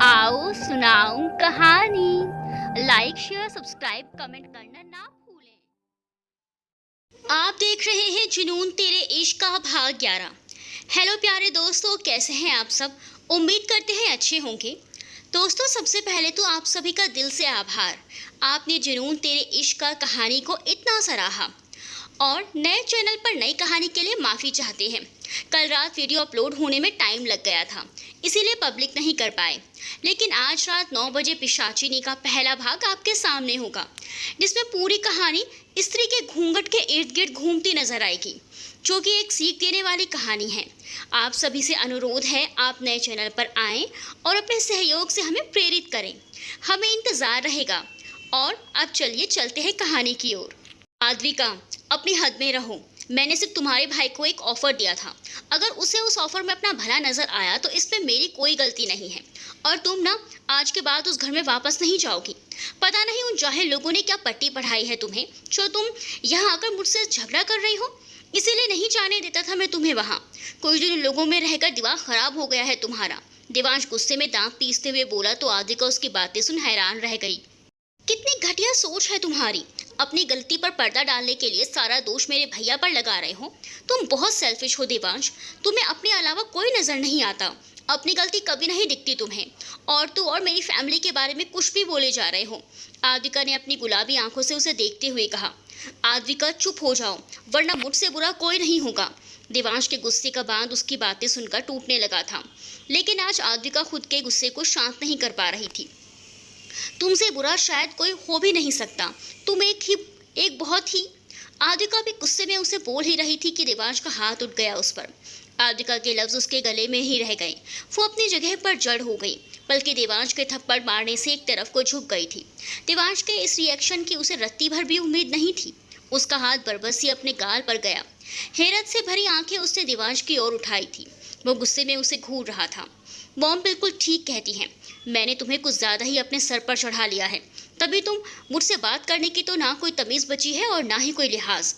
आओ सुनाऊं कहानी। लाइक शेयर सब्सक्राइब कमेंट करना ना भूलें। आप देख रहे हैं जुनून तेरे इश्क का भाग 11। हेलो प्यारे दोस्तों, कैसे हैं आप सब? उम्मीद करते हैं अच्छे होंगे। दोस्तों, सबसे पहले तो आप सभी का दिल से आभार। आपने जुनून तेरे इश्क का कहानी को इतना सराहा। और नए चैनल पर नई कहानी के लिए माफ़ी चाहते हैं। कल रात वीडियो अपलोड होने में टाइम लग गया था, इसीलिए पब्लिक नहीं कर पाए। लेकिन आज रात 9 बजे पिशाचिनी का पहला भाग आपके सामने होगा, जिसमें पूरी कहानी स्त्री के घूंघट के इर्द गिर्द घूमती नजर आएगी, जो कि एक सीख देने वाली कहानी है। आप सभी से अनुरोध है, आप नए चैनल पर आएँ और अपने सहयोग से हमें प्रेरित करें। हमें इंतज़ार रहेगा। और अब चलिए चलते हैं कहानी की ओर। आद्विका, अपनी हद में रहो। मैंने सिर्फ तुम्हारे भाई को एक ऑफर दिया था। अगर उसे उस ऑफर में अपना भला नजर आया तो इसमें मेरी कोई गलती नहीं है। और तुम ना आज के बाद उस घर में वापस नहीं जाओगी। पता नहीं उन जाहिल लोगों ने क्या पट्टी पढ़ाई है तुम्हें, जो तुम यहाँ आकर मुझसे झगड़ा कर रही हो। इसीलिए नहीं जाने देता था मैं तुम्हें वहाँ। कुछ दिन लोगों में रहकर दिमाग खराब हो गया है तुम्हारा। देवांश गुस्से में दांत पीसते हुए बोला तो आद्विका उसकी बातें सुन हैरान रह गई। कितनी घटिया सोच है तुम्हारी। अपनी गलती पर पर्दा डालने के लिए सारा दोष मेरे भैया पर लगा रहे हो। तुम बहुत सेल्फिश हो देवांश। तुम्हें अपने अलावा कोई नजर नहीं आता। अपनी गलती कभी नहीं दिखती तुम्हें। और तो और मेरी फैमिली के बारे में कुछ भी बोले जा रहे हो। आद्विका ने अपनी गुलाबी आंखों से उसे देखते हुए कहा। आद्विका, चुप हो जाओ, वरना मुझसे बुरा कोई नहीं होगा। देवांश के गुस्से का बांध उसकी बातें सुनकर टूटने लगा था, लेकिन आज आद्विका खुद के गुस्से को शांत नहीं कर पा रही थी। तुमसे बुरा शायद कोई हो भी नहीं सकता। तुम एक बहुत ही। आद्विका भी गुस्से में उसे बोल ही रही थी कि देवांश का हाथ उठ गया उस पर। आद्विका के लफ्ज उसके गले में ही रह गए। वो अपनी जगह पर जड़ हो गई, बल्कि देवांश के थप्पड़ मारने से एक तरफ को झुक गई थी। देवांश के इस रिएक्शन की उसे रत्ती भर भी उम्मीद नहीं थी। उसका हाथ बरबस अपने गाल पर गया। हैरत से भरी आंखें उसने देवांश की ओर उठाई थी। वो गुस्से में उसे घूर रहा था। मॉम बिल्कुल ठीक कहती हैं। मैंने तुम्हें कुछ ज़्यादा ही अपने सर पर चढ़ा लिया है। तभी तुम मुझसे बात करने की तो ना कोई तमीज़ बची है और ना ही कोई लिहाज।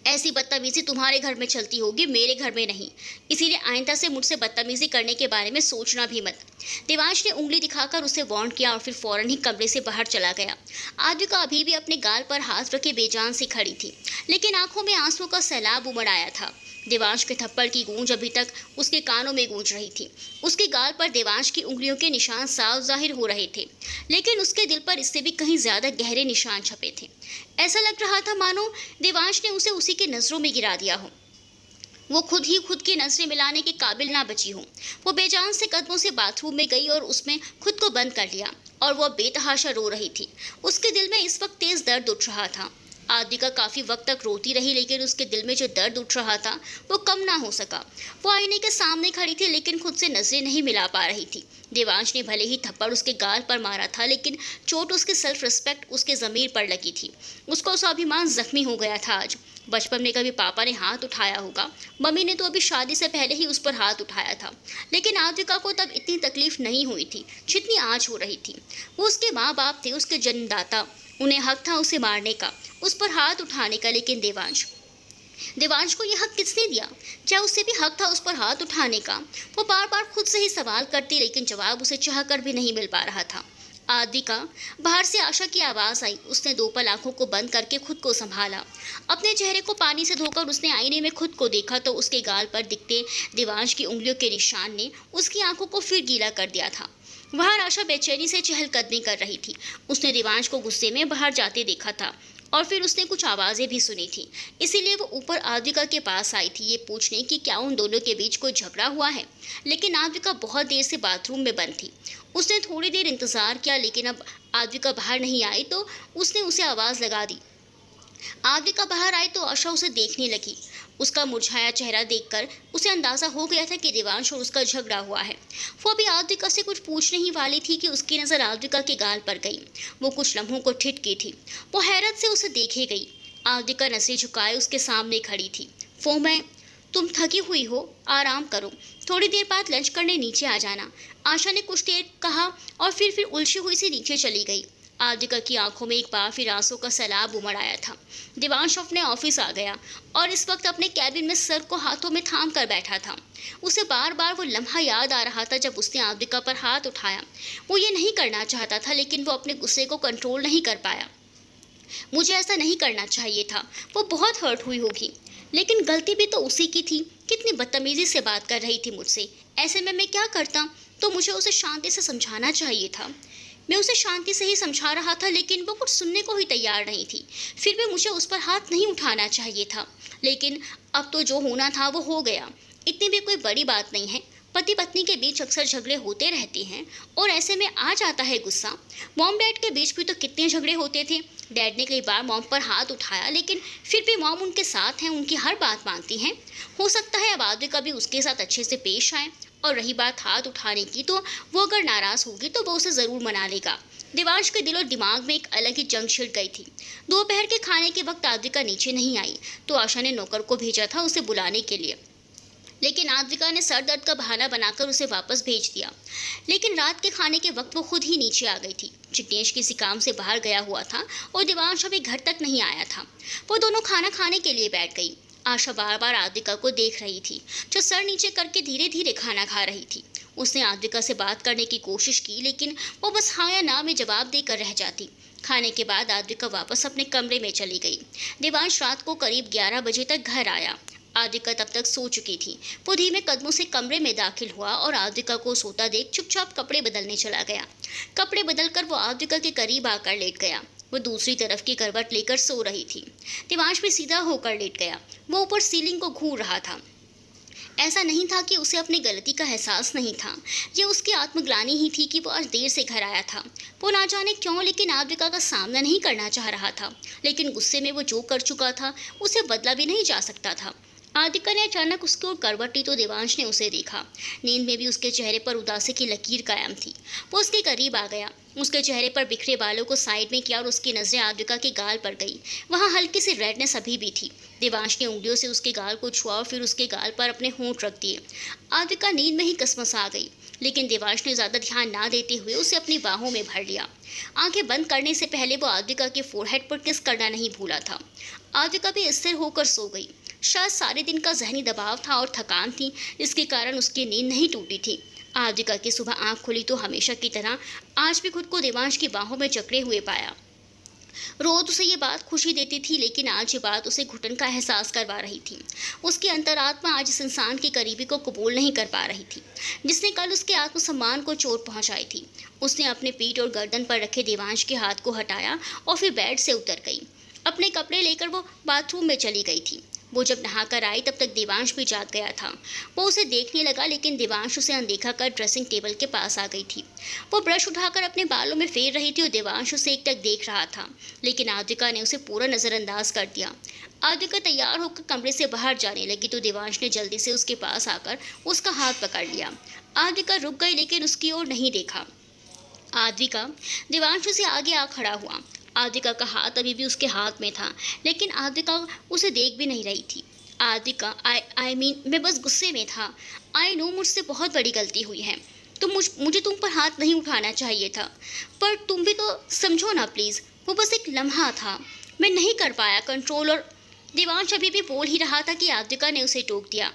ऐसी बदतमीजी तुम्हारे घर में चलती होगी, मेरे घर में नहीं। इसीलिए आइंदा से मुझसे बदतमीजी करने के बारे में सोचना भी मत। देवांश ने उंगली दिखाकर उसे वार्न किया और फिर फौरन ही कमरे से बाहर चला गया। आद्विका अभी भी अपने गाल पर हाथ रखे बेजान सी खड़ी थी, लेकिन आंखों में आंसुओं का सैलाब उमड़ आया था। देवांश के थप्पड़ की गूंज अभी तक उसके कानों में गूंज रही थी। उसके गाल पर देवांश की उंगलियों के निशान साफ जाहिर हो रहे थे, लेकिन उसके दिल पर इससे भी कहीं ज्यादा गहरे निशान छपे थे। ऐसा लग रहा था मानो देवांश ने उसे उसी की नजरों में गिरा दिया हो। वो खुद ही खुद की नजरें मिलाने के काबिल ना बची हो। वो बेजान से कदमों से बाथरूम में गई और उसमें खुद को बंद कर लिया, और वह बेतहाशा रो रही थी। उसके दिल में इस वक्त तेज दर्द उठ रहा था। आद्विका काफी वक्त तक रोती रही, लेकिन उसके दिल में जो दर्द उठ रहा था वो कम ना हो सका। वो आईने के सामने खड़ी थी, लेकिन खुद से नजरें नहीं मिला पा रही थी। देवांश ने भले ही थप्पड़ उसके गाल पर मारा था, लेकिन चोट उसके सेल्फ रिस्पेक्ट, उसके ज़मीर पर लगी थी। उसका स्वाभिमान जख्मी हो गया था आज। बचपन में कभी पापा ने हाथ उठाया होगा, मम्मी ने तो अभी शादी से पहले ही उस पर हाथ उठाया था, लेकिन आद्विका को तब इतनी तकलीफ नहीं हुई थी जितनी आज हो रही थी। वो उसके माँ बाप थे, उसके जन्मदाता। उन्हें हक था उसे मारने का, उस पर हाथ उठाने का, लेकिन देवांश को यह हक किसने दिया? क्या उससे भी हक था उस पर हाथ उठाने का? वो बार बार खुद से ही सवाल करती, लेकिन जवाब उसे चाहकर भी नहीं मिल पा रहा था। आद्विका, बाहर से आशा की आवाज़ आई। उसने दो पल आंखों को बंद करके खुद को संभाला। अपने चेहरे को पानी से धोकर उसने आईने में खुद को देखा तो उसके गाल पर दिखते देवांश की उंगलियों के निशान ने उसकी आंखों को फिर गीला कर दिया था। वहां आशा बेचैनी से चहलकदमी कर रही थी। उसने देवांश को गुस्से में बाहर जाते देखा था, और फिर उसने कुछ आवाज़ें भी सुनी थी। इसीलिए वो ऊपर आद्विका के पास आई थी, ये पूछने कि क्या उन दोनों के बीच कोई झगड़ा हुआ है। लेकिन आद्विका बहुत देर से बाथरूम में बंद थी। उसने थोड़ी देर इंतज़ार किया, लेकिन अब आद्विका बाहर नहीं आई तो उसने उसे आवाज़ लगा दी। आद्विका बाहर आई तो आशा उसे देखने लगी। उसका मुरझाया चेहरा देखकर उसे अंदाजा हो गया था कि देवांश और उसका झगड़ा हुआ है। वो अभी आद्विका से कुछ पूछने ही वाली थी कि उसकी नज़र आद्विका के गाल पर गई। वो कुछ लम्हों को ठिठकी थी। वो हैरत से उसे देखे गई। आद्विका नसें झुकाए उसके सामने खड़ी थी। वो मैं तुम थकी हुई हो, आराम करो। थोड़ी देर बाद लंच करने नीचे आ जाना। आशा ने कुछ देर कहा और फिर उलझी हुई सी नीचे चली गई। आदिका की आंखों में एक बार फिर आंसू का सैलाब उमड़ आया था। देवांश अपने ऑफिस आ गया और इस वक्त अपने कैबिन में सर को हाथों में थाम कर बैठा था। उसे बार बार वो लम्हा याद आ रहा था जब उसने आदिका पर हाथ उठाया। वो ये नहीं करना चाहता था, लेकिन वो अपने गुस्से को कंट्रोल नहीं कर पाया। मुझे ऐसा नहीं करना चाहिए था, वो बहुत हर्ट हुई होगी, लेकिन गलती भी तो उसी की थी। कितनी बदतमीजी से बात कर रही थी मुझसे। ऐसे में मैं क्या करता? तो मुझे उसे शांति से समझाना चाहिए था। मैं उसे शांति से ही समझा रहा था, लेकिन वो कुछ सुनने को ही तैयार नहीं थी। फिर भी मुझे उस पर हाथ नहीं उठाना चाहिए था, लेकिन अब तो जो होना था वो हो गया। इतनी भी कोई बड़ी बात नहीं है। पति पत्नी के बीच अक्सर झगड़े होते रहते हैं और ऐसे में आ जाता है गुस्सा। मॉम डैड के बीच भी तो कितने झगड़े होते थे। डैड ने कई बार मॉम पर हाथ उठाया, लेकिन फिर भी मॉम उनके साथ हैं, उनकी हर बात मानती हैं। हो सकता है अब आदिका भी उसके साथ अच्छे से पेश आए। और रही बात हाथ उठाने की, तो वो अगर नाराज होगी तो वो उसे ज़रूर मना लेगा। देवांश के दिल और दिमाग में एक अलग ही जंग छिड़ गई थी। दोपहर के खाने के वक्त आदिका नीचे नहीं आई तो आशा ने नौकर को भेजा था उसे बुलाने के लिए, लेकिन आद्विका ने सर दर्द का बहाना बनाकर उसे वापस भेज दिया। लेकिन रात के खाने के वक्त वो खुद ही नीचे आ गई थी। जिग्नेश किसी काम से बाहर गया हुआ था और देवांश अभी घर तक नहीं आया था। वो दोनों खाना खाने के लिए बैठ गई। आशा बार बार आद्विका को देख रही थी, जो सर नीचे करके धीरे धीरे खाना खा रही थी। उसने आद्विका से बात करने की कोशिश की, लेकिन वो बस हाँ या ना में जवाब देकर रह जाती। खाने के बाद आद्विका वापस अपने कमरे में चली गई। देवांश रात को करीब 11 बजे तक घर आया। आदिका तब तक सो चुकी थी। वो धीमे कदमों से कमरे में दाखिल हुआ और आदिका को सोता देख चुपचाप कपड़े बदलने चला गया। कपड़े बदलकर वो आदिका के करीब आकर लेट गया। वो दूसरी तरफ की करवट लेकर सो रही थी। देवांश भी सीधा होकर लेट गया। वो ऊपर सीलिंग को घूर रहा था। ऐसा नहीं था कि उसे अपनी गलती का एहसास नहीं था, ये उसकी आत्मग्लानि ही थी कि वो आज देर से घर आया था। वो ना जाने क्यों, लेकिन आद्विका का सामना नहीं करना चाह रहा था। लेकिन गुस्से में वो जो कर चुका था उसे बदला भी नहीं जा सकता था। आदिका ने अचानक उसकी ओर करवट ली तो देवांश ने उसे देखा। नींद में भी उसके चेहरे पर उदासी की लकीर कायम थी। वो उसके करीब आ गया, उसके चेहरे पर बिखरे बालों को साइड में किया और उसकी नजरें आदिका के गाल पर गई। वहाँ हल्की सी रेडनेस अभी भी थी। देवांश ने उंगलियों से उसके गाल को छुआ और फिर उसके गाल पर अपने होंठ रख दिए। आदिका नींद में ही कसमसा गई, लेकिन देवांश ने ज्यादा ध्यान ना देते हुए उसे अपनी बाहों में भर लिया। आंखें बंद करने से पहले वो आदिका के फोरहेड पर किस करना नहीं भूला था। आदिका भी स्थिर होकर सो गई। शायद सारे दिन का जहनी दबाव था और थकान थी, जिसके कारण उसकी नींद नहीं टूटी थी। आदिका की सुबह आंख खुली तो हमेशा की तरह आज भी खुद को देवांश की बाहों में जकड़े हुए पाया। रोज उसे ये बात खुशी देती थी, लेकिन आज ये बात उसे घुटन का एहसास करवा रही थी। उसकी अंतरात्मा आज इस इंसान की करीबी को कबूल नहीं कर पा रही थी, जिसने कल उसके आत्मसम्मान को चोट पहुंचाई थी। उसने अपने पीठ और गर्दन पर रखे देवांश के हाथ को हटाया और फिर बेड से उतर गई। अपने कपड़े लेकर वो बाथरूम में चली गई थी। वो जब नहाकर आई तब तक देवांश भी जाग गया था। वो उसे देखने लगा, लेकिन देवांश उसे अनदेखा कर ड्रेसिंग टेबल के पास आ गई थी। वो ब्रश उठाकर अपने बालों में फेर रही थी और देवांश उसे एकटक देख रहा था, लेकिन आदिका ने उसे पूरा नज़रअंदाज कर दिया। आदिका तैयार होकर कमरे से बाहर जाने लगी तो देवांश ने जल्दी से उसके पास आकर उसका हाथ पकड़ लिया। आदिका रुक गई, लेकिन उसकी ओर नहीं देखा। आदिका, देवांश से आगे आ खड़ा हुआ। आदिका का हाथ अभी भी उसके हाथ में था, लेकिन आदिका उसे देख भी नहीं रही थी। आदिका, आई मीन मैं बस गुस्से में था। आई नो मुझसे बहुत बड़ी गलती हुई है। मुझे तुम पर हाथ नहीं उठाना चाहिए था, पर तुम भी तो समझो ना प्लीज़। वो बस एक लम्हा था, मैं नहीं कर पाया कंट्रोल। और देवांश अभी भी बोल ही रहा था कि आदिका ने उसे टोक दिया।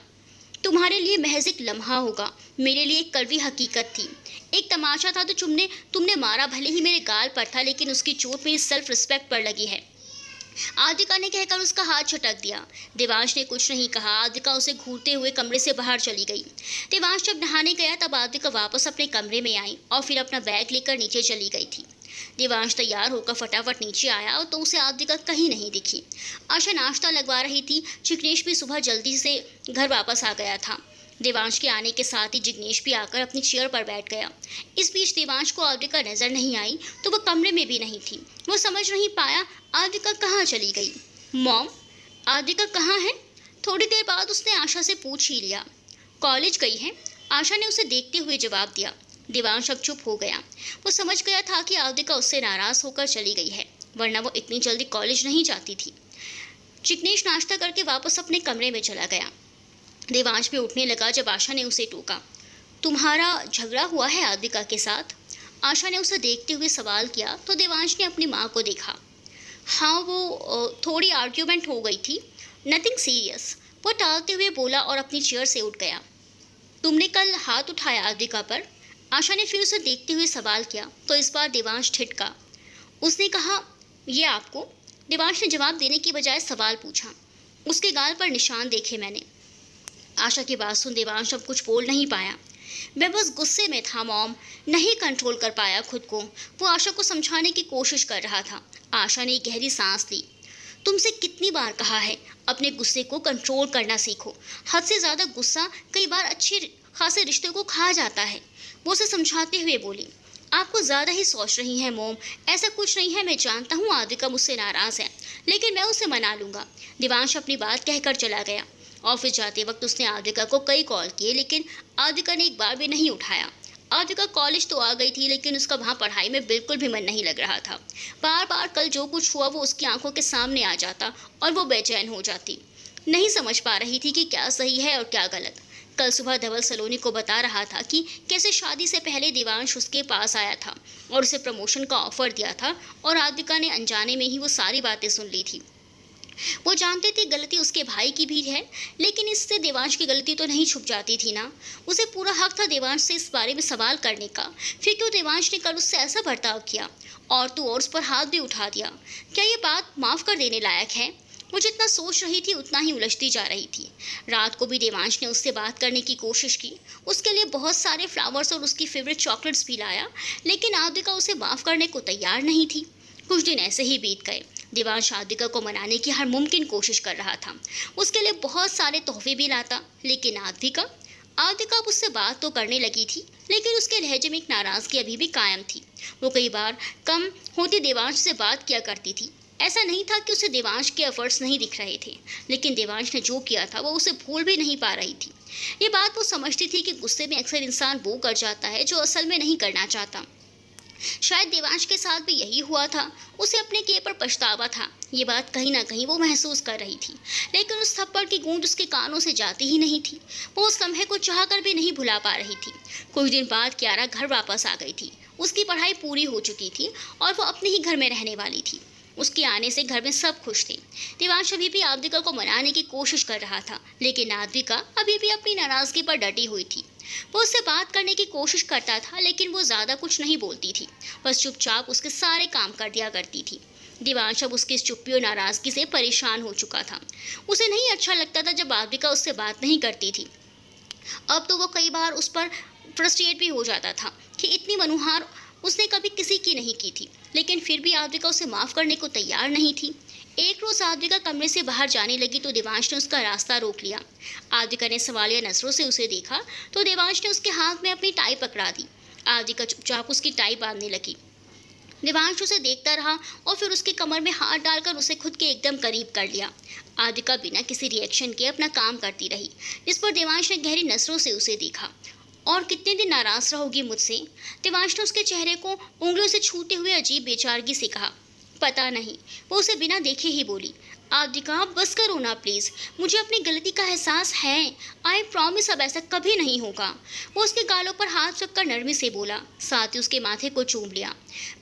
तुम्हारे लिए महज एक लम्हा होगा, मेरे लिए एक कड़वी हकीकत थी। एक तमाशा था तो तुमने मारा, भले ही मेरे गाल पर था, लेकिन उसकी चोट मेरी सेल्फ रिस्पेक्ट पर लगी है। आदिका ने कहकर उसका हाथ झटक दिया। देवांश ने कुछ नहीं कहा। आदिका उसे घूरते हुए कमरे से बाहर चली गई। देवांश जब नहाने गया तब आदिका वापस अपने कमरे में आई और फिर अपना बैग लेकर नीचे चली गई थी। देवांश तैयार होकर फटाफट नीचे आया तो उसे आदिका कहीं नहीं दिखी। आशा नाश्ता लगवा रही थी। जिग्नेश भी सुबह जल्दी से घर वापस आ गया था। देवांश के आने के साथ ही जिग्नेश भी आकर अपनी चेयर पर बैठ गया। इस बीच देवांश को आदिका नजर नहीं आई तो वह कमरे में भी नहीं थी। वो समझ नहीं पाया आदिका कहाँ चली गई। मॉम, आदिका कहाँ है? थोड़ी देर बाद उसने आशा से पूछ ही लिया। कॉलेज गई है, आशा ने उसे देखते हुए जवाब दिया। देवांश अब चुप हो गया। वो समझ गया था कि आदिका उससे नाराज होकर चली गई है, वरना वो इतनी जल्दी कॉलेज नहीं जाती थी। जिग्नेश नाश्ता करके वापस अपने कमरे में चला गया। देवांश भी उठने लगा जब आशा ने उसे टोका। तुम्हारा झगड़ा हुआ है आदिका के साथ? आशा ने उसे देखते हुए सवाल किया तो देवांश ने अपनी माँ को देखा। हाँ, वो थोड़ी आर्ग्यूमेंट हो गई थी, नथिंग सीरियस, वो टालते हुए बोला और अपनी चेयर से उठ गया। तुमने कल हाथ उठाया आद्विका पर? आशा ने फिर उसे देखते हुए सवाल किया तो इस बार देवांश ठिठका। उसने कहा, ये आपको? देवांश ने जवाब देने की बजाय सवाल पूछा। उसके गाल पर निशान देखे मैंने। आशा की बात सुन देवांश अब कुछ बोल नहीं पाया। मैं बस गुस्से में था मॉम, नहीं कंट्रोल कर पाया खुद को। वो आशा को समझाने की कोशिश कर रहा था। आशा ने एक गहरी सांस ली। तुमसे कितनी बार कहा है, अपने गुस्से को कंट्रोल करना सीखो। हद से ज़्यादा गुस्सा कई बार अच्छे खासे रिश्तों को खा जाता है। वो उसे समझाते हुए बोली। आपको ज़्यादा ही सोच रही हैं मोम, ऐसा कुछ नहीं है। मैं जानता हूँ आद्विका मुझसे नाराज़ है, लेकिन मैं उसे मना लूँगा। देवांश अपनी बात कहकर चला गया। ऑफिस जाते वक्त उसने आद्विका को कई कॉल किए, लेकिन आद्विका ने एक बार भी नहीं उठाया। आद्विका कॉलेज तो आ गई थी, लेकिन उसका वहाँ पढ़ाई में बिल्कुल भी मन नहीं लग रहा था। बार बार कल जो कुछ हुआ वो उसकी आंखों के सामने आ जाता और वो बेचैन हो जाती। नहीं समझ पा रही थी कि क्या सही है और क्या गलत। कल सुबह धवल सलोनी को बता रहा था कि कैसे शादी से पहले देवांश उसके पास आया था और उसे प्रमोशन का ऑफर दिया था, और आद्विका ने अनजाने में ही वो सारी बातें सुन ली थी। वो जानते थे गलती उसके भाई की भी है, लेकिन इससे देवांश की गलती तो नहीं छुप जाती थी ना। उसे पूरा हक था देवांश से इस बारे में सवाल करने का। फिर क्यों देवांश ने कल उससे ऐसा बर्ताव किया और तो और उस पर हाथ भी उठा दिया? क्या ये बात माफ़ कर देने लायक है? वो जितना सोच रही थी उतना ही उलझती जा रही थी। रात को भी देवांश ने उससे बात करने की कोशिश की, उसके लिए बहुत सारे फ्लावर्स और उसकी फेवरेट चॉकलेट्स भी लाया, लेकिन आद्विका उसे माफ़ करने को तैयार नहीं थी। कुछ दिन ऐसे ही बीत गए। देवांश आद्विका को मनाने की हर मुमकिन कोशिश कर रहा था। उसके लिए बहुत सारे तोहफे भी लाता, लेकिन आद्विका अब उससे बात तो करने लगी थी, लेकिन उसके लहजे में एक नाराज़गी अभी भी कायम थी। वो कई बार कम होती देवांश से बात किया करती थी। ऐसा नहीं था कि उसे देवांश के एफर्ट्स नहीं दिख रहे थे, लेकिन देवांश ने जो किया था वो उसे भूल भी नहीं पा रही थी। ये बात वो समझती थी कि गुस्से में अक्सर इंसान वो कर जाता है जो असल में नहीं करना चाहता। शायद देवांश के साथ भी यही हुआ था। उसे अपने किए पर पछतावा था। ये बात कहीं ना कहीं वो महसूस कर रही थी, लेकिन उस थप्पड़ की गूंज उसके कानों से जाती ही नहीं थी। वो उस लम्हे को चाहकर भी नहीं भुला पा रही थी। कुछ दिन बाद कियारा घर वापस आ गई थी। उसकी पढ़ाई पूरी हो चुकी थी और वो अपने ही घर में रहने वाली थी। उसके आने से घर में सब खुश थे। देवांश अभी भी आद्विका को मनाने की कोशिश कर रहा था, लेकिन आद्विका अभी भी अपनी नाराज़गी पर डटी हुई थी। वो उससे बात करने की कोशिश करता था, लेकिन वो ज़्यादा कुछ नहीं बोलती थी, बस चुपचाप उसके सारे काम कर दिया करती थी। देवांश अब उसकी इस चुप्पी और नाराज़गी से परेशान हो चुका था। उसे नहीं अच्छा लगता था जब आद्विका उससे बात नहीं करती थी। अब तो वो कई बार उस पर फ्रस्ट्रेट भी हो जाता था कि इतनी मनुहार उसने कभी किसी की नहीं की थी, लेकिन फिर भी आद्विका उसे माफ़ करने को तैयार नहीं थी। एक रोज़ आद्विका कमरे से बाहर जाने लगी तो देवांश ने उसका रास्ता रोक लिया। आद्विका ने सवालिया नज़रों से उसे देखा तो देवांश ने उसके हाथ में अपनी टाई पकड़ा दी। आद्विका चुपचाप उसकी टाई बांधने लगी। देवांश उसे देखता रहा और फिर उसके कमर में हाथ डालकर उसे खुद के एकदम करीब कर लिया। आद्विका बिना किसी रिएक्शन के अपना काम करती रही, जिस पर देवांश ने गहरी नज़रों से उसे देखा। और कितने दिन नाराज़ रहोगी मुझसे? देवांश ने उसके चेहरे को उंगलियों से छूते हुए अजीब बेचारगी से कहा। पता नहीं, वो उसे बिना देखे ही बोली। आद्विका बस करो ना प्लीज़, मुझे अपनी गलती का एहसास है। आई प्रॉमिस अब ऐसा कभी नहीं होगा। वो उसके गालों पर हाथ रखकर नरमी से बोला, साथ ही उसके माथे को चूम लिया।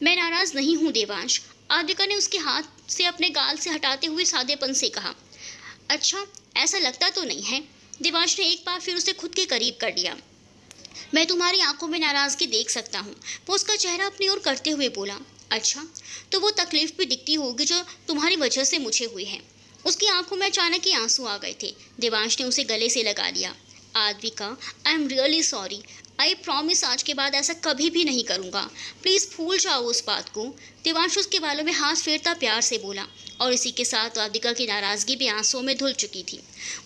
मैं नाराज़ नहीं हूँ देवांश, आद्विका ने उसके हाथ से अपने गाल से हटाते हुए सादेपन से कहा। अच्छा, ऐसा लगता तो नहीं है। देवांश ने एक बार फिर उसे खुद के करीब कर लिया। मैं तुम्हारी आंखों में नाराज़गी देख सकता हूँ, वो उसका चेहरा अपनी ओर करते हुए बोला। अच्छा, तो वो तकलीफ भी दिखती होगी जो तुम्हारी वजह से मुझे हुई है। उसकी आंखों में अचानक ही आंसू आ गए थे। देवांश ने उसे गले से लगा लिया। Aadvika, I am really sorry. I promise आज के बाद ऐसा कभी भी नहीं करूँगा। प्लीज़ भूल जाओ उस बात को। देवांश उसके बालों में हाथ फेरता प्यार से बोला, और इसी के साथ आद्विका की नाराज़गी भी आंसुओं में धुल चुकी थी।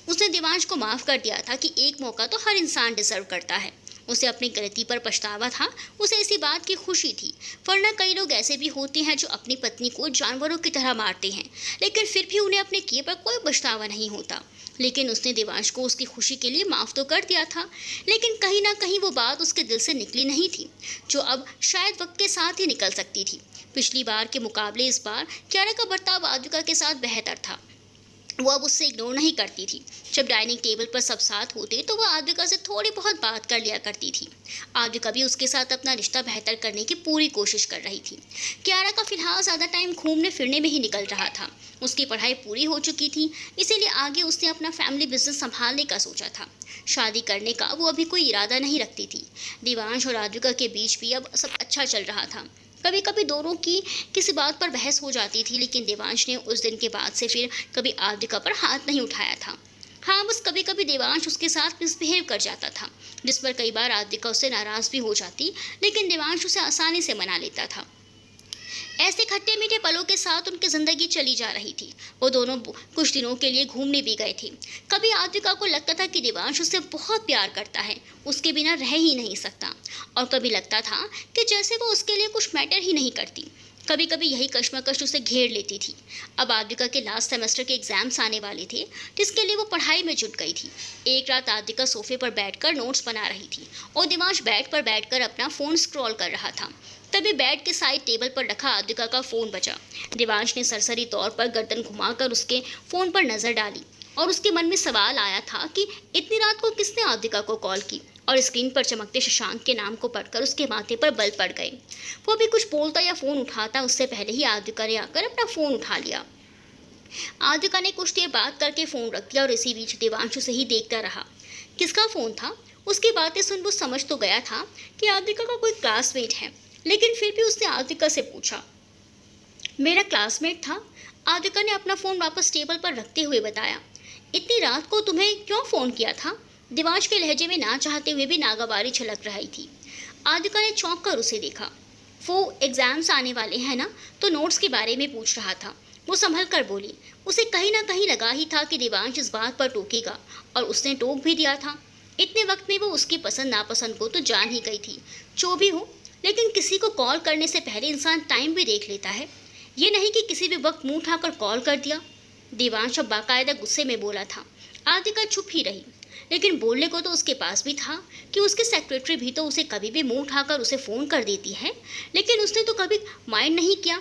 उसने देवांश को माफ़ कर दिया था कि एक मौका तो हर इंसान डिजर्व करता है। उसे अपनी गलती पर पछतावा था, उसे इसी बात की खुशी थी। वरना कई लोग ऐसे भी होते हैं जो अपनी पत्नी को जानवरों की तरह मारते हैं, लेकिन फिर भी उन्हें अपने किए पर कोई पछतावा नहीं होता। लेकिन उसने देवांश को उसकी खुशी के लिए माफ़ तो कर दिया था, लेकिन कहीं ना कहीं वो बात उसके दिल से निकली नहीं थी, जो अब शायद वक्त के साथ ही निकल सकती थी। पिछली बार के मुकाबले इस बार कियारा का बर्ताव आद्विका के साथ बेहतर था। वो अब उससे इग्नोर नहीं करती थी। जब डाइनिंग टेबल पर सब साथ होते तो वह आद्विका से थोड़ी बहुत बात कर लिया करती थी। आद्विका भी उसके साथ अपना रिश्ता बेहतर करने की पूरी कोशिश कर रही थी। कियारा का फिलहाल ज़्यादा टाइम घूमने फिरने में ही निकल रहा था। उसकी पढ़ाई पूरी हो चुकी थी, इसीलिए आगे उसने अपना फैमिली बिजनेस संभालने का सोचा था। शादी करने का वो अभी कोई इरादा नहीं रखती थी। देवांश और आद्विका के बीच भी अब सब अच्छा चल रहा था। कभी कभी दोनों की किसी बात पर बहस हो जाती थी, लेकिन देवांश ने उस दिन के बाद से फिर कभी आद्विका पर हाथ नहीं उठाया था। हाँ, बस कभी कभी देवांश उसके साथ मिसबिहेव कर जाता था, जिस पर कई बार आद्विका उससे नाराज़ भी हो जाती, लेकिन देवांश उसे आसानी से मना लेता था। ऐसे खट्टे मीठे पलों के साथ उनकी जिंदगी चली जा रही थी। वो दोनों कुछ दिनों के लिए घूमने भी गए थे। कभी आद्विका को लगता था कि देवांश उससे बहुत प्यार करता है, उसके बिना रह ही नहीं सकता, और कभी लगता था कि जैसे वो उसके लिए कुछ मैटर ही नहीं करती। कभी कभी यही कश्मकश उसे घेर लेती थी। अब आद्विका के लास्ट सेमेस्टर के एग्जाम्स आने वाले थे, जिसके लिए वो पढ़ाई में जुट गई थी। एक रात आद्विका सोफे पर बैठकर नोट्स बना रही थी और देवांश बेड पर बैठकर अपना फ़ोन स्क्रॉल कर रहा था। तभी बेड के साइड टेबल पर रखा आद्विका का फ़ोन बजा। देवांश ने सरसरी तौर पर गर्दन घुमाकर उसके फ़ोन पर नज़र डाली और उसके मन में सवाल आया था कि इतनी रात को किसने आद्विका को कॉल की, और स्क्रीन पर चमकते शशांक के नाम को पढ़कर उसके माथे पर बल पड़ गए। वो भी कुछ बोलता या फ़ोन उठाता उससे पहले ही आद्विका ने आकर अपना फ़ोन उठा लिया। आद्विका ने कुछ देर बात करके फ़ोन रख दिया और इसी बीच देवांश उसे ही देखता रहा। किसका फ़ोन था? उसकी बातें सुन वो समझ तो गया था कि आद्विका का कोई क्लासमेट है, लेकिन फिर भी उसने आद्विका से पूछा। मेरा क्लासमेट था, आद्विका ने अपना फ़ोन वापस टेबल पर रखते हुए बताया। इतनी रात को तुम्हें क्यों फ़ोन किया था? देवांश के लहजे में ना चाहते हुए भी नागवारी छलक रही थी। आद्विका ने चौंक कर उसे देखा। वो एग्ज़ाम्स आने वाले हैं ना, तो नोट्स के बारे में पूछ रहा था। वो संभल कर बोली। उसे कहीं ना कहीं लगा ही था कि देवांश इस बात पर टोकेगा, और उसने टोक भी दिया था। इतने वक्त में वो उसकी पसंद नापसंद को तो जान ही गई थी। जो भी हो, लेकिन किसी को कॉल करने से पहले इंसान टाइम भी देख लेता है, ये नहीं कि किसी भी वक्त मुंह उठाकर कॉल कर दिया। देवांश अब बाकायदा गुस्से में बोला था। आद्विका चुप ही रही, लेकिन बोलने को तो उसके पास भी था कि उसकी सेक्रेटरी भी तो उसे कभी भी मुंह उठाकर उसे फ़ोन कर देती है, लेकिन उसने तो कभी माइंड नहीं किया।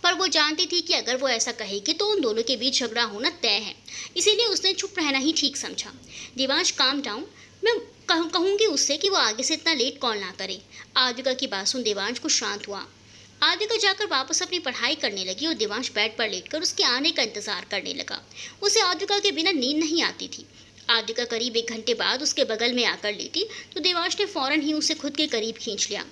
पर वो जानती थी कि अगर वो ऐसा कहेगी तो उन दोनों के बीच झगड़ा होना तय है, इसीलिए उसने चुप रहना ही ठीक समझा। देवांश काम डाउन, मैं कहूँगी उससे कि वो आगे से इतना लेट कॉल ना करे। आद्विका की बात सुन देवांश को शांत हुआ। आद्विका जाकर वापस अपनी पढ़ाई करने लगी और देवांश बेड पर लेटकर उसके आने का इंतजार करने लगा। उसे आद्विका के बिना नींद नहीं आती थी। आद्विका करीब 1 घंटे बाद उसके बगल में आकर लेटी तो देवांश ने फौरन ही उसे खुद के करीब खींच लिया।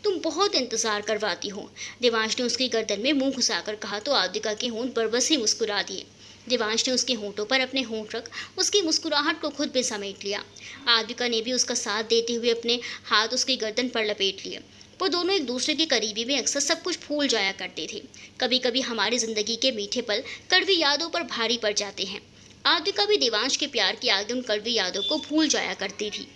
तुम बहुत इंतजार करवाती हो, देवांश ने उसकी गर्दन में मुंह घुसाकर कहा तो आद्विका के होंठ बरबस ही मुस्कुरा दिए। देवांश ने उसके होंठों पर अपने होंठ रख उसकी मुस्कुराहट को खुद भी समेट लिया। आद्विका ने भी उसका साथ देते हुए अपने हाथ उसकी गर्दन पर लपेट लिए। वो दोनों एक दूसरे के करीबी में अक्सर सब कुछ भूल जाया करते थे। कभी कभी हमारी जिंदगी के मीठे पल कड़वी यादों पर भारी पड़ जाते हैं। आद्विका भी देवांश के प्यार के आगे उन कड़वी यादों को भूल जाया करती थी।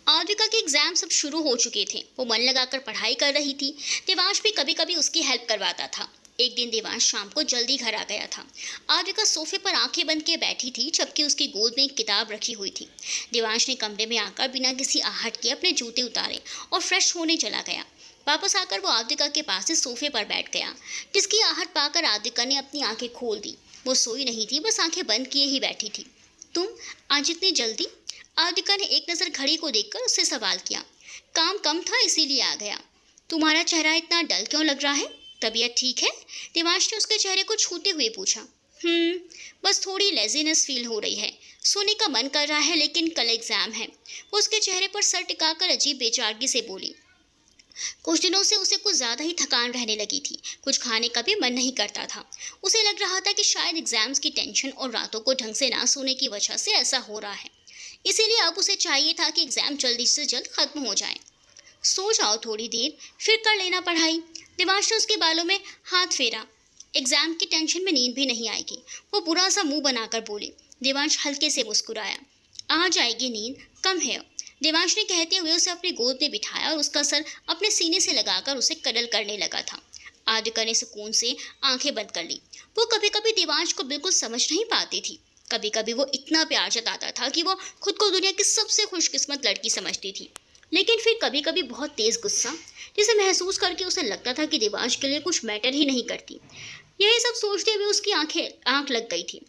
आद्विका के एग्जाम सब शुरू हो चुके थे। वो मन लगाकर पढ़ाई कर रही थी। देवांश भी कभी कभी उसकी हेल्प करवाता था। एक दिन देवांश शाम को जल्दी घर आ गया था। आद्विका सोफे पर आंखें बंद किए बैठी थी, जबकि उसकी गोद में एक किताब रखी हुई थी। देवांश ने कमरे में आकर बिना किसी आहट के अपने जूते उतारे और फ्रेश होने चला गया। वापस आकर वो आद्विका के पास से सोफे पर बैठ गया, जिसकी आहट पाकर आद्विका ने अपनी आंखें खोल दी। वो सोई नहीं थी, बस आंखें बंद किए ही बैठी थी। तुम आज इतनी जल्दी? आद्विका ने एक नज़र घड़ी को देखकर उससे सवाल किया। काम कम था इसीलिए आ गया। तुम्हारा चेहरा इतना डल क्यों लग रहा है? तबीयत ठीक है? देवांश ने उसके चेहरे को छूते हुए पूछा। बस थोड़ी लेजीनेस फील हो रही है। सोने का मन कर रहा है, लेकिन कल एग्जाम है। वो उसके चेहरे पर सर टिकाकर अजीब बेचारगी से बोली। कुछ दिनों से उसे कुछ ज़्यादा ही थकान रहने लगी थी। कुछ खाने का भी मन नहीं करता था। उसे लग रहा था कि शायद एग्जाम्स की टेंशन और रातों को ढंग से ना सोने की वजह से ऐसा हो रहा है। इसीलिए अब उसे चाहिए था कि एग्ज़ाम जल्दी से जल्द ख़त्म हो जाए। सो जाओ थोड़ी देर, फिर कर लेना पढ़ाई। देवांश ने उसके बालों में हाथ फेरा। एग्ज़ाम की टेंशन में नींद भी नहीं आएगी, वो बुरा सा मुंह बनाकर बोली। देवांश हल्के से मुस्कुराया। आ जाएगी नींद, कम है। देवांश ने कहते हुए उसे अपनी गोद में बिठाया और उसका सर अपने सीने से लगाकर उसे कडल करने लगा था। आद्विका ने सुकून से आंखें बंद कर ली। वो कभी कभी देवांश को बिल्कुल समझ नहीं पाती थी। कभी कभी वो इतना प्यार जताता था कि वो खुद को दुनिया की सबसे खुशकिस्मत लड़की समझती थी, लेकिन फिर कभी कभी बहुत तेज़ गुस्सा, जिसे महसूस करके उसे लगता था कि देवांश के लिए कुछ मैटर ही नहीं करती। यही सब सोचते हुए उसकी आंख लग गई थी।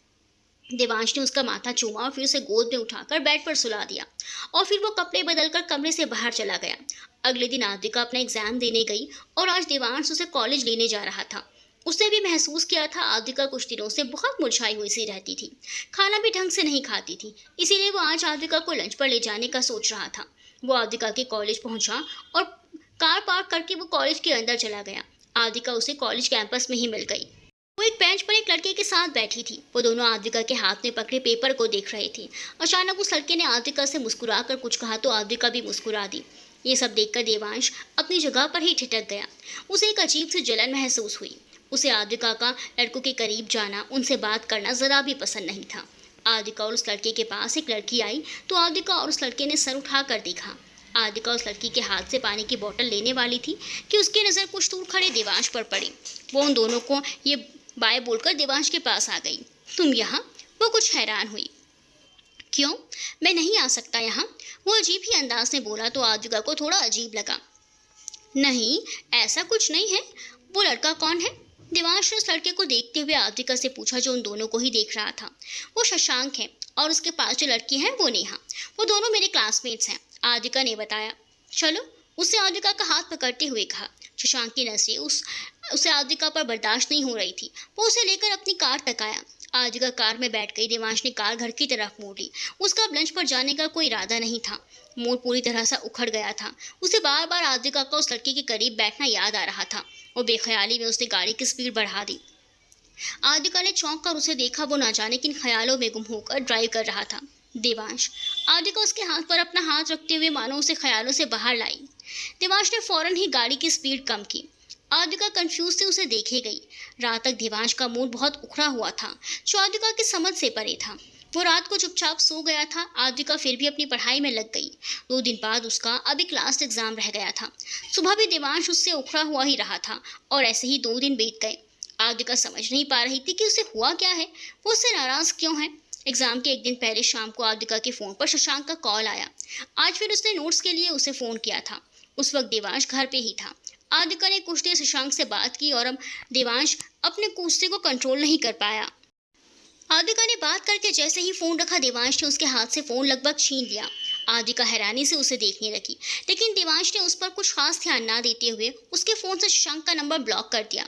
देवांश ने उसका माथा चूमा और फिर उसे गोद में उठाकर बेड पर सुला दिया और फिर वो कपड़े बदलकर कमरे से बाहर चला गया। अगले दिन आद्विका अपना एग्जाम देने गई और आज देवांश उसे कॉलेज लेने जा रहा था। उसने भी महसूस किया था आद्विका कुछ दिनों से बहुत मुरझाई हुई सी रहती थी, खाना भी ढंग से नहीं खाती थी, इसीलिए वो आज आद्विका को लंच पर ले जाने का सोच रहा था। वो आद्विका के कॉलेज पहुंचा और कार पार्क करके वो कॉलेज के अंदर चला गया। आद्विका उसे कॉलेज कैंपस में ही मिल गई। वो एक बेंच पर एक लड़के के साथ बैठी थी। वो दोनों आद्विका के हाथ में पकड़े पेपर को देख रहे थे। अचानक उस लड़के ने आद्विका से मुस्कुरा कर कुछ कहा तो आद्विका भी मुस्कुरा दी। ये सब देखकर देवांश अपनी जगह पर ही ठिठक गया। उसे एक अजीब सी जलन महसूस हुई। उसे आद्विका का लड़कों के करीब जाना, उनसे बात करना जरा भी पसंद नहीं था। आद्विका और उस लड़के के पास एक लड़की आई तो आद्विका और उस लड़के ने सर उठाकर देखा। आद्विका उस लड़की के हाथ से पानी की बोतल लेने वाली थी कि उसकी नज़र कुछ दूर खड़े देवांश पर पड़ी। वो उन दोनों को ये बाय बोलकर देवांश के पास आ गई। तुम यहाँ? वो कुछ हैरान हुई। क्यों, मैं नहीं आ सकता यहाँ? वो अजीब ही अंदाज में बोला तो आद्विका को थोड़ा अजीब लगा। नहीं, ऐसा कुछ नहीं है। वो लड़का कौन है? देवांश ने उस लड़के को देखते हुए आद्विका से पूछा जो उन दोनों को ही देख रहा था। वो शशांक है और उसके पास जो लड़की है वो नेहा। वो दोनों मेरे क्लासमेट्स हैं, आद्विका ने बताया। चलो, उसने आद्विका का हाथ पकड़ते हुए कहा। शशांक की नजरें उसे आद्विका पर बर्दाश्त नहीं हो रही थी। वो उसे लेकर अपनी कार तक आया। आद्विका कार में बैठ गई। देवांश ने कार घर की तरफ मोड़ ली। उसका अब लंच पर जाने का कोई इरादा नहीं था। मूड पूरी तरह से उखड़ गया था। उसे बार बार आद्विका का उस लड़के के करीब बैठना याद आ रहा था। वो बेख्याली में उसने गाड़ी की स्पीड बढ़ा दी। आद्विका ने चौंक कर उसे देखा। वो ना जाने किन ख्यालों में गुम होकर ड्राइव कर रहा था। देवांश, आद्विका उसके हाथ पर अपना हाथ रखते हुए मानो उसे ख्यालों से बाहर लाई। देवांश ने फौरन ही गाड़ी की स्पीड कम की। आद्विका कंफ्यूज से उसे देखे गई। रात तक देवांश का मूड बहुत उखड़ा हुआ था, जो आद्विका की समझ से परे था। वो रात को चुपचाप सो गया था। आद्विका फिर भी अपनी पढ़ाई में लग गई। 2 दिन बाद उसका अब एक लास्ट एग्जाम रह गया था। सुबह भी देवांश उससे उखड़ा हुआ ही रहा था और ऐसे ही 2 दिन बीत गए। आद्विका समझ नहीं पा रही थी कि उसे हुआ क्या है, वो उससे नाराज क्यों है। एग्जाम के एक दिन पहले शाम को आद्विका के फ़ोन पर शशांक का कॉल आया। आज फिर उसने नोट्स के लिए उसे फ़ोन किया था। उस वक्त देवांश घर पे ही था। आद्विका ने कुछ देर शशांक से बात की और अब देवांश अपने गुस्से को कंट्रोल नहीं कर पाया। आद्विका ने बात करके जैसे ही फ़ोन रखा, देवांश ने उसके हाथ से फ़ोन लगभग छीन लिया। आद्विका हैरानी से उसे देखने लगी, लेकिन देवांश ने उस पर कुछ खास ध्यान ना देते हुए उसके फ़ोन से शशांक का नंबर ब्लॉक कर दिया।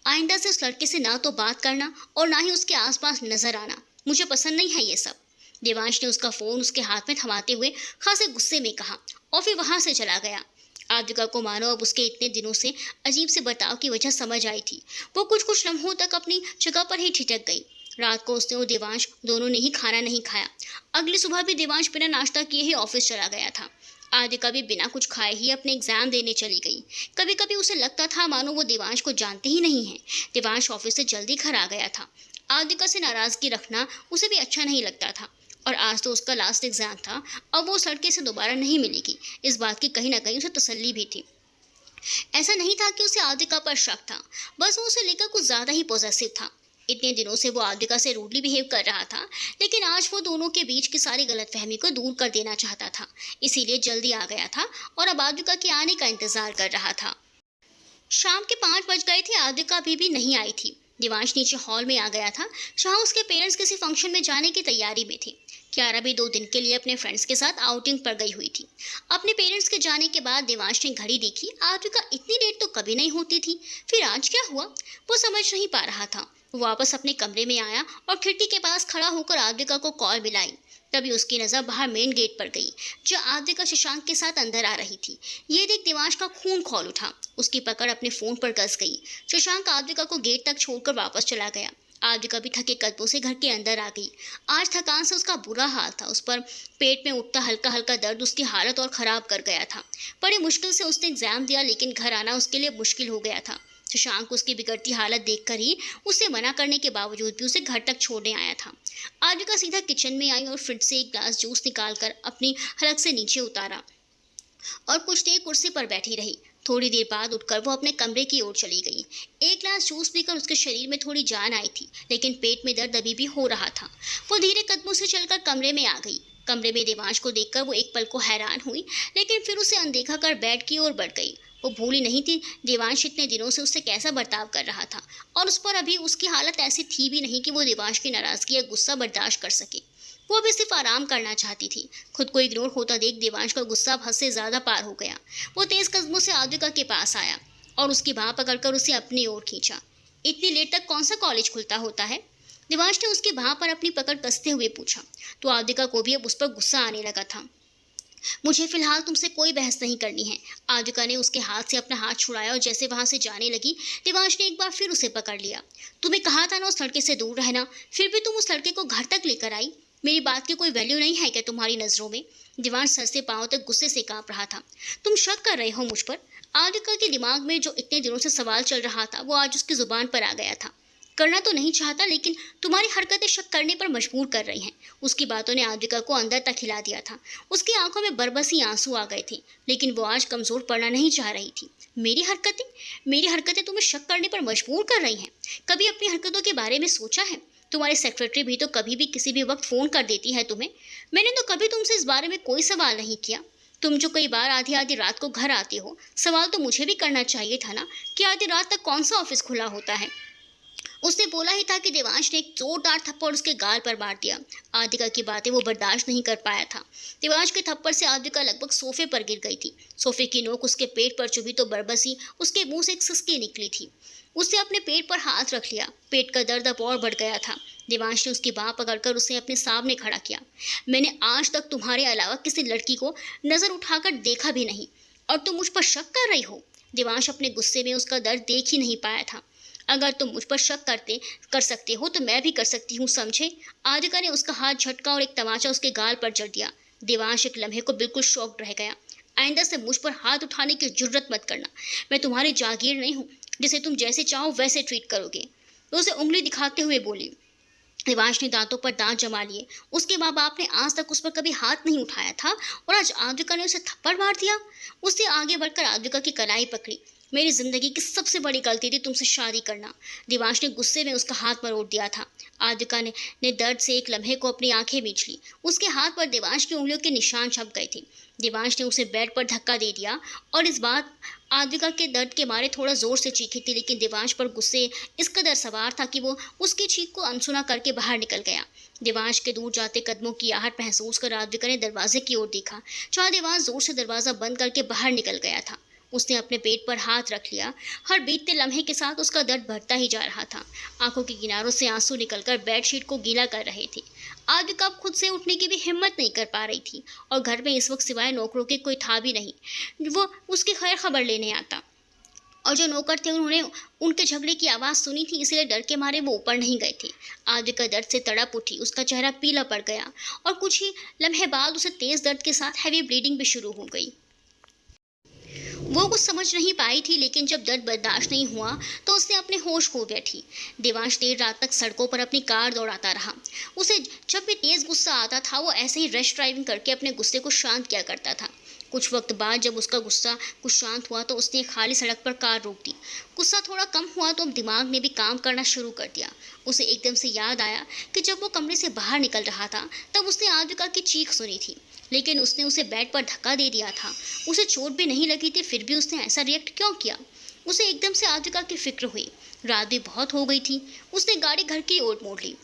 आइंदा से उस लड़के से ना तो बात करना और ना ही उसके आसपास नजर आना, मुझे पसंद नहीं है ये सब। देवांश ने उसका फ़ोन उसके हाथ में थमाते हुए खासे गुस्से में कहा और फिर वहाँ से चला गया। आद्विका को मानो अब उसके इतने दिनों से अजीब से बर्ताव की वजह समझ आई थी। वो कुछ लम्हों तक अपनी जगह पर ही ठिठक गई। रात को उसने और देवांश दोनों ने ही खाना नहीं खाया। अगली सुबह भी देवांश बिना नाश्ता किए ही ऑफिस चला गया था। आद्विका भी बिना कुछ खाए ही अपने एग्जाम देने चली गई। कभी कभी उसे लगता था मानो वो देवांश को जानते ही नहीं है। देवांश ऑफिस से जल्दी घर आ गया था। आद्विका से नाराजगी रखना उसे भी अच्छा नहीं लगता था और आज तो उसका लास्ट एग्जाम था। अब वो उस लड़के से दोबारा नहीं मिलेगी, इस बात की कहीं ना कहीं उसे तसल्ली भी थी। ऐसा नहीं था कि उसे आद्विका पर शक था, बस वो उसे लेकर कुछ ज़्यादा ही पॉजिटिव था। इतने दिनों से वो आद्विका से रूडली बिहेव कर रहा था, लेकिन आज वो दोनों के बीच की सारी गलतफहमी को दूर कर देना चाहता था। इसीलिए जल्दी आ गया था और अब आद्विका के आने का इंतजार कर रहा था। शाम के 5 बज गए थे। आद्विका अभी भी नहीं आई थी। देवांश नीचे हॉल में आ गया था, जहाँ उसके पेरेंट्स किसी फंक्शन में जाने की तैयारी में थे। क्यारा भी 2 दिन के लिए अपने फ्रेंड्स के साथ आउटिंग पर गई हुई थी। अपने पेरेंट्स के जाने के बाद देवांश ने घड़ी देखी। आद्विका इतनी लेट तो कभी नहीं होती थी, फिर आज क्या हुआ वो समझ नहीं पा रहा था। वो वापस अपने कमरे में आया और खिड़की के पास खड़ा होकर आद्विका को कॉल मिलाई। तभी उसकी नज़र बाहर मेन गेट पर गई, जो आद्विका शशांक के साथ अंदर आ रही थी। ये देख देवांश का खून खौल उठा। उसकी पकड़ अपने फ़ोन पर कस गई। शशांक आद्विका को गेट तक छोड़कर वापस चला गया। आद्विका भी थके कदमों से घर के अंदर आ गई। आज थकान से उसका बुरा हाल था। उस पर पेट में उठता हल्का हल्का दर्द उसकी हालत और ख़राब कर गया था। बड़ी मुश्किल से उसने एग्ज़ाम दिया, लेकिन घर आना उसके लिए मुश्किल हो गया था। शशांक उसकी बिगड़ती हालत देखकर ही उसे मना करने के बावजूद भी उसे घर तक छोड़ने आया था। आद्विका सीधा किचन में आई और फ्रिज से एक ग्लास जूस निकालकर अपनी हलक से नीचे उतारा और कुछ देर कुर्सी पर बैठी रही। थोड़ी देर बाद उठकर वो अपने कमरे की ओर चली गई। एक ग्लास जूस पीकर उसके शरीर में थोड़ी जान आई थी, लेकिन पेट में दर्द अभी भी हो रहा था। वो धीरे कदमों से चलकर कमरे में आ गई। कमरे में देवांश को देखकर वो एक पल को हैरान हुई, लेकिन फिर उसे अनदेखा कर बेड की ओर बढ़ गई। वो भूल ही नहीं थी देवांश इतने दिनों से उससे कैसा बर्ताव कर रहा था, और उस पर अभी उसकी हालत ऐसी थी भी नहीं कि वो देवांश की नाराज़गी या गुस्सा बर्दाश्त कर सके। वो अभी सिर्फ आराम करना चाहती थी। खुद को इग्नोर होता देख देवांश का गुस्सा अब हद से ज़्यादा पार हो गया। वो तेज कदमों से आद्विका के पास आया और उसकी बाँह पकड़कर उसे अपनी ओर खींचा। इतनी लेट तक कौन सा कॉलेज खुलता होता है? देवांश ने उसकी बाँह पर अपनी पकड़ कसते हुए पूछा, तो आद्विका को भी अब उस पर गुस्सा आने लगा था। मुझे फिलहाल तुमसे कोई बहस नहीं करनी है। आद्विका ने उसके हाथ से अपना हाथ छुड़ाया और जैसे वहां से जाने लगी, देवांश ने एक बार फिर उसे पकड़ लिया। तुम्हें कहा था ना उस लड़के से दूर रहना, फिर भी तुम उस लड़के को घर तक लेकर आई। मेरी बात की कोई वैल्यू नहीं है क्या तुम्हारी नजरों में? देवांश सर से पांव तक गुस्से से कांप रहा था। तुम शक कर रहे हो मुझ पर? आद्विका के दिमाग में जो इतने दिनों से सवाल चल रहा था वो आज उसकी जुबान पर आ गया था। करना तो नहीं चाहता, लेकिन तुम्हारी हरकतें शक करने पर मजबूर कर रही हैं। उसकी बातों ने आद्विका को अंदर तक हिला दिया था। उसकी आंखों में बरबसी आंसू आ गए थे, लेकिन वो आज कमजोर पड़ना नहीं चाह रही थी। मेरी हरकतें तुम्हें शक करने पर मजबूर कर रही हैं। कभी अपनी हरकतों के बारे में सोचा है? तुम्हारी सेक्रेटरी भी तो कभी भी किसी भी वक्त फ़ोन कर देती है तुम्हें। मैंने तो कभी तुमसे इस बारे में कोई सवाल नहीं किया। तुम जो कई बार आधी आधी रात को घर आते हो, सवाल तो मुझे भी करना चाहिए था ना कि आधी रात तक कौन सा ऑफिस खुला होता है। उसने बोला ही था कि देवांश ने एक जोरदार थप्पड़ उसके गाल पर मार दिया। आद्विका की बातें वो बर्दाश्त नहीं कर पाया था। देवांश के थप्पड़ से आद्विका लगभग सोफे पर गिर गई थी। सोफे की नोक उसके पेट पर चुभी तो बरबसी उसके मुंह से एक सिसकी निकली थी। उसने अपने पेट पर हाथ रख लिया। पेट का दर्द अब और बढ़ गया था। देवांश ने उसकी बाँह पकड़कर उसे अपने सामने खड़ा किया। मैंने आज तक तुम्हारे अलावा किसी लड़की को नजर उठाकर देखा भी नहीं, और तुम मुझ पर शक कर रही हो। देवांश अपने गुस्से में उसका दर्द देख ही नहीं पाया था। अगर तुम मुझ पर शक कर सकते हो तो मैं भी कर सकती हूँ, समझे? आद्विका ने उसका हाथ झटका और एक तमाचा उसके गाल पर जड़ दिया। देवांश एक लम्हे को बिल्कुल शॉक्ड रह गया। आइंदा से मुझ पर हाथ उठाने की जुर्रत मत करना। मैं तुम्हारी जागीर नहीं हूँ जिसे तुम जैसे चाहो वैसे ट्रीट करोगे। तो उसे उंगली दिखाते हुए बोली। देवांश ने दांतों पर दांत जमा लिए। उसके माँ बाप ने आज तक उस पर कभी हाथ नहीं उठाया था, और आज आद्विका ने उसे थप्पड़ मार दिया। उसने आगे बढ़कर आद्विका की कलाई पकड़ी। मेरी जिंदगी की सबसे बड़ी गलती थी तुमसे शादी करना। देवांश ने गुस्से में उसका हाथ मरोड़ दिया था। आद्विका ने दर्द से एक लम्हे को अपनी आंखें मींच ली। उसके हाथ पर देवांश की उंगलियों के निशान छप गए थे। देवांश ने उसे बेड पर धक्का दे दिया, और इस बात आद्विका के दर्द के मारे थोड़ा जोर से चीखी थी, लेकिन देवांश पर गुस्से इस कदर सवार था कि वो उसकी चीख को अनसुना करके बाहर निकल गया। देवांश के दूर जाते कदमों की आहट महसूस कर आद्विका ने दरवाजे की ओर देखा, जहाँ देवांश जोर से दरवाजा बंद करके बाहर निकल गया था। उसने अपने पेट पर हाथ रख लिया। हर बीतते लम्हे के साथ उसका दर्द बढ़ता ही जा रहा था। आंखों के किनारों से आंसू निकलकर बेडशीट को गीला कर रहे थे। आद्विका अब खुद से उठने की भी हिम्मत नहीं कर पा रही थी, और घर में इस वक्त सिवाय नौकरों के कोई था भी नहीं वो उसकी खैर खबर लेने आता। और जो नौकर थे उन्होंने उनके झगड़े की आवाज़ सुनी थी, इसलिए डर के मारे वो ऊपर नहीं गए थे। आद्विका दर्द से तड़प उठी। उसका चेहरा पीला पड़ गया, और कुछ ही लम्हे बाद उसे तेज दर्द के साथ हैवी ब्लीडिंग भी शुरू हो गई। वो कुछ समझ नहीं पाई थी, लेकिन जब दर्द बर्दाश्त नहीं हुआ तो उसने अपने होश खो बैठी। देवांश देर रात तक सड़कों पर अपनी कार दौड़ाता रहा। उसे जब भी तेज गुस्सा आता था वो ऐसे ही रश ड्राइविंग करके अपने गुस्से को शांत किया करता था। कुछ वक्त बाद जब उसका गुस्सा कुछ शांत हुआ तो उसने खाली सड़क पर कार रोक दी। गुस्सा थोड़ा कम हुआ तो अब दिमाग ने भी काम करना शुरू कर दिया। उसे एकदम से याद आया कि जब वो कमरे से बाहर निकल रहा था तब उसने आद्विका की चीख सुनी थी, लेकिन उसने उसे बेड पर धक्का दे दिया था। उसे चोट भी नहीं लगी थी, फिर भी उसने ऐसा रिएक्ट क्यों किया? उसे एकदम से आद्विका की फिक्र हुई। रात भी बहुत हो गई थी। उसने गाड़ी घर की ओर मोड़ ली।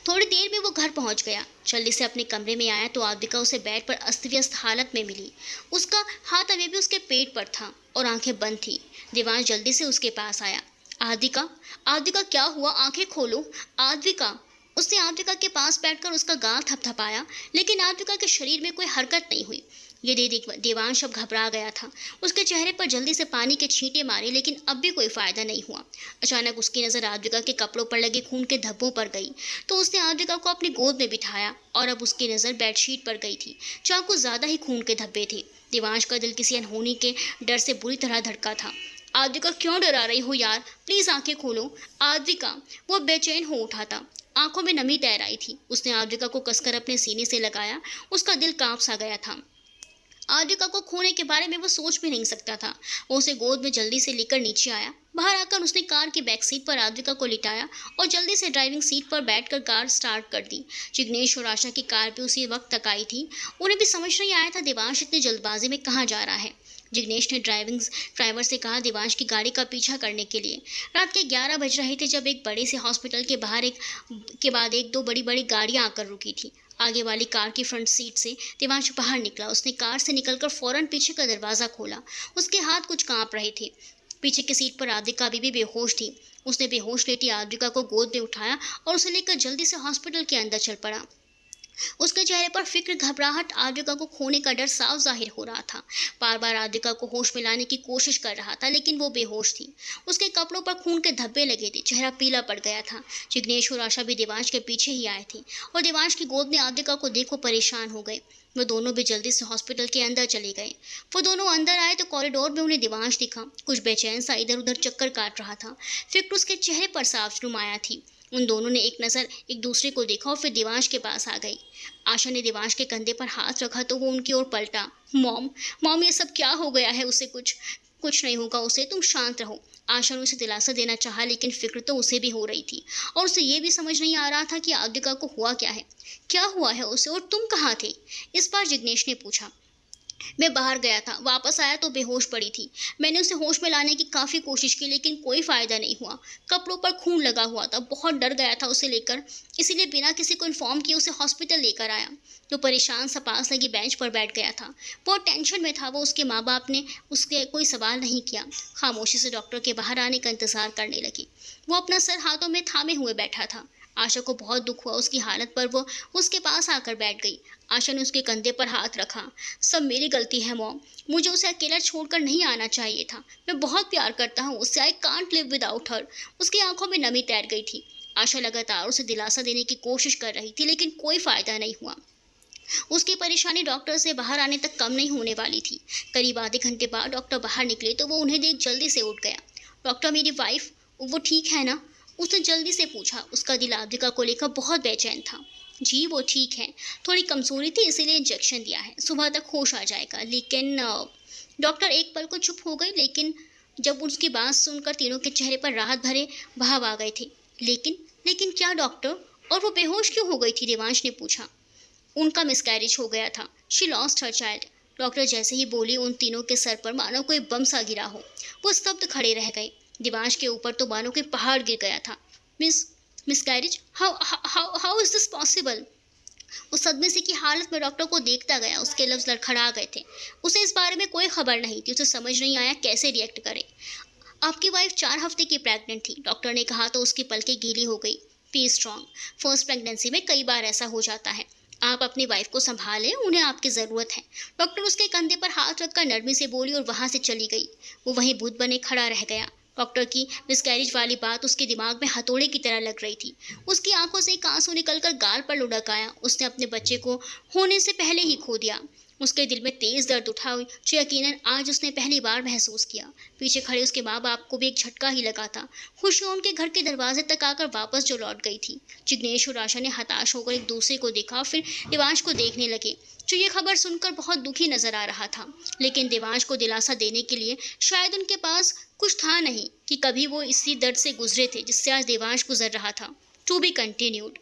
थोड़ी देर में वो घर पहुंच गया। जल्दी से अपने कमरे में आया तो आद्विका उसे बेड पर अस्त व्यस्त हालत में मिली। उसका हाथ अभी भी उसके पेट पर था और आंखें बंद थी। देवांश जल्दी से उसके पास आया। आद्विका, आद्विका क्या हुआ? आंखें खोलो आद्विका। उसने आद्विका के पास बैठकर उसका गाल थपथपाया, लेकिन आद्विका के शरीर में कोई हरकत नहीं हुई। ये देख देवांश अब घबरा गया था। उसके चेहरे पर जल्दी से पानी के छींटे मारे, लेकिन अब भी कोई फायदा नहीं हुआ। अचानक उसकी नज़र आद्विका के कपड़ों पर लगे खून के धब्बों पर गई, तो उसने आद्विका को अपनी गोद में बिठाया, और अब उसकी नज़र बेडशीट पर गई थी, जहाँ कुछ ज़्यादा ही खून के धब्बे थे। देवांश का दिल किसी अनहोनी के डर से बुरी तरह धड़का था। आद्विका, क्यों डरा रही हो यार? प्लीज़ आंखें खोलो आद्विका। वो बेचैन हो उठा था। आंखों में नमी तैर आई थी। उसने आद्विका को कसकर अपने सीने से लगाया। उसका दिल कांप सा गया था। आद्रिका को खोने के बारे में वो सोच भी नहीं सकता था। वो उसे गोद में जल्दी से लेकर नीचे आया। बाहर आकर उसने कार की बैक सीट पर आद्रिका को लिटाया और जल्दी से ड्राइविंग सीट पर बैठकर कार स्टार्ट कर दी। जिग्नेश और आशा की कार भी उसी वक्त तक आई थी। उन्हें भी समझ नहीं आया था देवांश इतनी जल्दबाजी में कहाँ जा रहा है। जिग्नेश ने ड्राइवर से कहा देवांश की गाड़ी का पीछा करने के लिए। रात के 11 बज रहे थे जब एक बड़े से हॉस्पिटल के बाहर एक दो बड़ी बड़ी गाड़ियां आकर रुकी थी। आगे वाली कार की फ्रंट सीट से देवांश बाहर निकला। उसने कार से निकलकर फौरन पीछे का दरवाज़ा खोला। उसके हाथ कुछ कांप रहे थे। पीछे की सीट पर आद्रिका भी बेहोश थी। उसने बेहोश लेटी आद्रिका को गोद में उठाया और उसे लेकर जल्दी से हॉस्पिटल के अंदर चल पड़ा। उसके चेहरे पर फिक्र, घबराहट, आद्रिका को खोने का डर साफ जाहिर हो रहा था। बार बार आद्रिका को होश में लाने की कोशिश कर रहा था, लेकिन वो बेहोश थी। उसके कपड़ों पर खून के धब्बे लगे थे, चेहरा पीला पड़ गया था। जिग्नेश और आशा भी देवांश के पीछे ही आए थे और देवांश की गोद में आद्रिका को देखो परेशान हो गए। वो दोनों भी जल्दी से हॉस्पिटल के अंदर चले गए। वो दोनों अंदर आए तो कॉरिडोर में उन्हें देवांश दिखा। कुछ बेचैन सा इधर उधर चक्कर काट रहा था। फिक्र उसके चेहरे पर साफ नुमाया थी। उन दोनों ने एक नज़र एक दूसरे को देखा और फिर देवांश के पास आ गई। आशा ने देवांश के कंधे पर हाथ रखा तो वो उनकी ओर पलटा। मॉम ये सब क्या हो गया है? उसे कुछ नहीं होगा उसे, तुम शांत रहो। आशा ने उसे दिलासा देना चाहा, लेकिन फिक्र तो उसे भी हो रही थी और उसे ये भी समझ नहीं आ रहा था कि आद्रिका को हुआ क्या हुआ है उसे, और तुम कहाँ थे? इस बार जिग्नेश ने पूछा। मैं बाहर गया था, वापस आया तो बेहोश पड़ी थी। मैंने उसे होश में लाने की काफ़ी कोशिश की, लेकिन कोई फ़ायदा नहीं हुआ। कपड़ों पर खून लगा हुआ था। बहुत डर गया था उसे लेकर, इसीलिए बिना किसी को इन्फॉर्म किए उसे हॉस्पिटल लेकर आया। तो परेशान सा पास लगी बेंच पर बैठ गया था। बहुत टेंशन में था वो। उसके माँ बाप ने उसके कोई सवाल नहीं किया। खामोशी से डॉक्टर के बाहर आने का इंतज़ार करने लगी। वो अपना सर हाथों में थामे हुए बैठा था। आशा को बहुत दुख हुआ उसकी हालत पर। वो उसके पास आकर बैठ गई। आशा ने उसके कंधे पर हाथ रखा। सब मेरी गलती है मॉम, मुझे उसे अकेला छोड़कर नहीं आना चाहिए था। मैं बहुत प्यार करता हूँ उससे। I can't live without her. उसकी आंखों में नमी तैर गई थी। आशा लगातार उसे दिलासा देने की कोशिश कर रही थी, लेकिन कोई फ़ायदा नहीं हुआ। उसकी परेशानी डॉक्टर से बाहर आने तक कम नहीं होने वाली थी। करीब आधे घंटे बाद डॉक्टर बाहर निकले तो वो उन्हें देख जल्दी से उठ गया। डॉक्टर, मेरी वाइफ वो ठीक है ना? उसने जल्दी से पूछा। उसका दिल आद्रिका को लेकर बहुत बेचैन था। जी वो ठीक है, थोड़ी कमजोरी थी इसीलिए इंजेक्शन दिया है, सुबह तक होश आ जाएगा। लेकिन डॉक्टर एक पल को चुप हो गई, लेकिन जब उसकी बात सुनकर तीनों के चेहरे पर राहत भरे भाव आ गए थे। लेकिन क्या डॉक्टर? और वो बेहोश क्यों हो गई थी? देवांश ने पूछा। उनका मिसकैरेज हो गया था। She lost her child. Doctor जैसे ही बोली उन तीनों के सर पर मानो कोई बम सा गिरा हो। वो स्तब्ध खड़े रह गए। देवांश के ऊपर तो मानो कोई पहाड़ गिर गया था। Miscarriage? How is this possible? उस सदमे से की हालत में डॉक्टर को देखता गया। उसके लफ्ज लड़खड़ा गए थे। उसे इस बारे में कोई खबर नहीं थी। उसे समझ नहीं आया कैसे रिएक्ट करे। आपकी वाइफ 4 हफ्ते की प्रेग्नेंट थी, डॉक्टर ने कहा तो उसकी पलकें गीली हो गई। Be strong. फर्स्ट प्रेगनेंसी में कई बार ऐसा हो जाता है। आप अपनी वाइफ को संभालें, उन्हें आपकी ज़रूरत है। डॉक्टर उसके कंधे पर हाथ रखकर नरमी से बोली और वहाँ से चली गई। वो वहीं भूत बने खड़ा रह गया। डॉक्टर की मिसकैरेज वाली बात उसके दिमाग में हथौड़े की तरह लग रही थी। उसकी आंखों से एक आंसू निकलकर गाल पर लुढ़क आया। उसने अपने बच्चे को होने से पहले ही खो दिया। उसके दिल में तेज़ दर्द उठा जो यकीनन आज उसने पहली बार महसूस किया। पीछे खड़े उसके माँ बाप को भी एक झटका ही लगा था। खुशियाँ उनके घर के दरवाजे तक आकर वापस जो लौट गई थी। जिग्नेश और आशा ने हताश होकर एक दूसरे को देखा, फिर देवांश को देखने लगे, जो ये खबर सुनकर बहुत दुखी नजर आ रहा था। लेकिन देवांश को दिलासा देने के लिए शायद उनके पास कुछ था नहीं कि कभी वो इसी दर्द से गुजरे थे जिससे आज देवांश गुजर रहा था। To be continued.